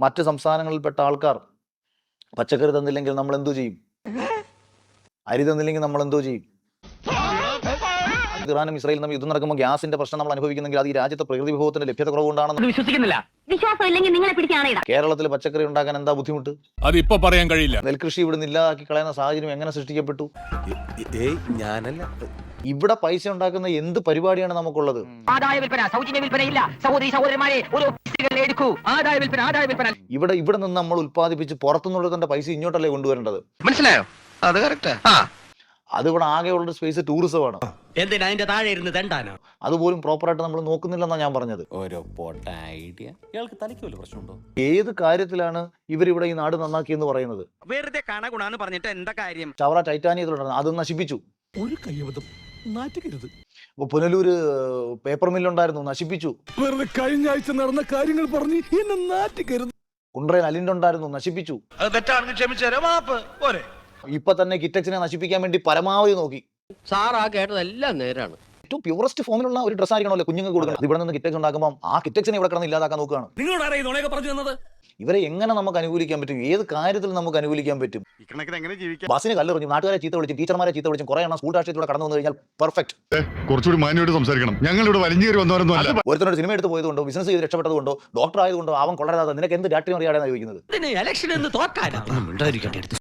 മറ്റ് സംസ്ഥാനങ്ങളിൽപ്പെട്ട ആൾക്കാർ പച്ചക്കറി തന്നില്ലെങ്കിൽ നമ്മൾ എന്തോ ചെയ്യും? അരി തന്നില്ലെങ്കിൽ നമ്മൾ എന്തോ ചെയ്യും? ഇറാനും ഇസ്രായേലും തമ്മിൽ യുദ്ധം നടക്കുമ്പോൾ ഗ്യാസിന്റെ പ്രശ്നം നമ്മൾ അനുഭവിക്കുന്നെങ്കിൽ അത് ഈ രാജ്യത്തെ പ്രകൃതി വിഭവത്തിന്റെ ലഭ്യത കുറവുകൊണ്ടാണെന്ന് വിശ്വസിക്കുന്നില്ല. കേരളത്തിൽ പച്ചക്കറി ഉണ്ടാക്കാൻ എന്താ ബുദ്ധിമുട്ട്? അതിപ്പോ പറയാൻ കഴിയില്ല. നെൽകൃഷി ഇവിടുന്ന് ഇല്ലാതാക്കി കളയുന്ന സാഹചര്യം എങ്ങനെ സൃഷ്ടിക്കപ്പെട്ടു? ഞാനല്ല. ഇവിടെ പൈസ ഉണ്ടാക്കുന്ന എന്ത് പരിപാടിയാണ് നമുക്കുള്ളത്? ആദായ വിൽപ്പന, സൗജന്യ വിൽപ്പനയില്ല. സഹോദരി സഹോദരന്മാരെ, ഒരു എടുക്കൂ. ആദായ വിൽപ്പന, ആദായ വിൽപ്പന. ഇവിടെ നിന്ന് നമ്മൾ ഉത്പാദിപ്പിച്ച് പുറത്തുനിന്നുള്ള പൈസ ഇങ്ങോട്ടല്ലേ കൊണ്ടുവരേണ്ടത്? മനസ്സിലായോ? അത് കറക്റ്റാ. അതിവിടെ ആകെയുള്ള സ്പേസ് ടൂറിസമാണ്. എന്തിനാ അതിന്റെ താഴെ ഇരുന്ന് തെണ്ടാനോ? അതുപോലും പ്രോപ്പറായിട്ട് നമ്മൾ നോക്കുന്നില്ലെന്നാണ് ഞാൻ പറഞ്ഞത്. ഓരോ പൊട്ട ഐഡിയ. ഇയാൾക്ക് തലയ്ക്ക് പ്രശ്നമുണ്ടോ? ഏത് കാര്യത്തിലാണ് ഇവരിവിടെ ഈ നാട് നന്നാക്കിയെന്ന് പറയുന്നത്? വെറുതെ കാണാന്ന് പറഞ്ഞിട്ട് എന്താ കാര്യം? ചവറ ടൈറ്റാനിയത്തിലുണ്ടായിരുന്നു, അത് നശിപ്പിച്ചു. ഒരു കയ്യബദ്ധം നാറ്റുകരുത്. പുനലൂര് പേപ്പർ മില്ലുണ്ടായിരുന്നു, നശിപ്പിച്ചു. വെറുതെ കഴിഞ്ഞ ആഴ്ച നടന്ന കാര്യങ്ങൾ പറഞ്ഞ് എന്നെ നാറ്റുകരുത്. കുണ്ട്രയിൽ അലിൻഡുണ്ടായിരുന്നു, നശിപ്പിച്ചു. അത് തെറ്റാണെന്ന് ക്ഷമിച്ചേരാ, മാപ്പ് പോരെ. ഇപ്പൊ തന്നെ കിറ്റക്സിനെ നശിപ്പിക്കാൻ വേണ്ടി പരമാവധി നോക്കി. സാർ ആ കേട്ടതെല്ലാം നേരാണ്. ഏറ്റവും പ്യൂറസ്റ്റ് ഫോമിലുള്ള ഒരു ഡ്രസ് ആയിരിക്കണമല്ലോ കുഞ്ഞുങ്ങൾക്ക് കൊടുക്കുന്നത്. ഇവിടെ നിന്ന് കിറ്റക്സ് ഉണ്ടാക്കുമ്പോൾ ആ കിറ്റക്സിനെ ഇവിടെ കിടന്ന് ഇല്ലാതാക്കാൻ നോക്കുകയാണ്. നിങ്ങളോട് അറിയുന്നൊക്കെ പറഞ്ഞു തന്നത്. ഇവരെ എങ്ങനെ നമുക്ക് അനുകൂലിക്കാൻ പറ്റും? ഏത് കാര്യത്തിൽ നമുക്ക് അനുകൂലിക്കാൻ പറ്റും? ബസ്സിന് കല്ലെറിഞ്ഞു, നാട്ടുകാരെ ചീത്ത വിളിച്ചു, ടീച്ചർമാരെ ചീത്ത വിളിച്ചു, കുറെ എണ്ണം സ്കൂൾ രാഷ്ട്രീയത്തിലൂടെ കടന്നു വന്നു കഴിഞ്ഞാൽ പെർഫെക്റ്റ്. കുറച്ചുകൂടി മാന്യമായിട്ട് സംസാരിക്കണം. ഞങ്ങൾ ഇവിടെ വലിഞ്ഞേറി വന്നവരൊന്നും അല്ല. ഒരുത്തനോട് സിനിമ എടുത്ത് പോയതുകൊണ്ടോ ബിസിനസ് ചെയ്ത് രക്ഷപ്പെട്ടതുകൊണ്ടോ ഡോക്ടർ ആയതുകൊണ്ടോ അവൻ കൊള്ളരാതെ നിനക്ക് എന്ത് രാഷ്ട്രീയം അറിയാതെയാണ് ചോദിക്കുന്നത്? ഇലക്ഷൻ എന്ന് തോക്കാനാ.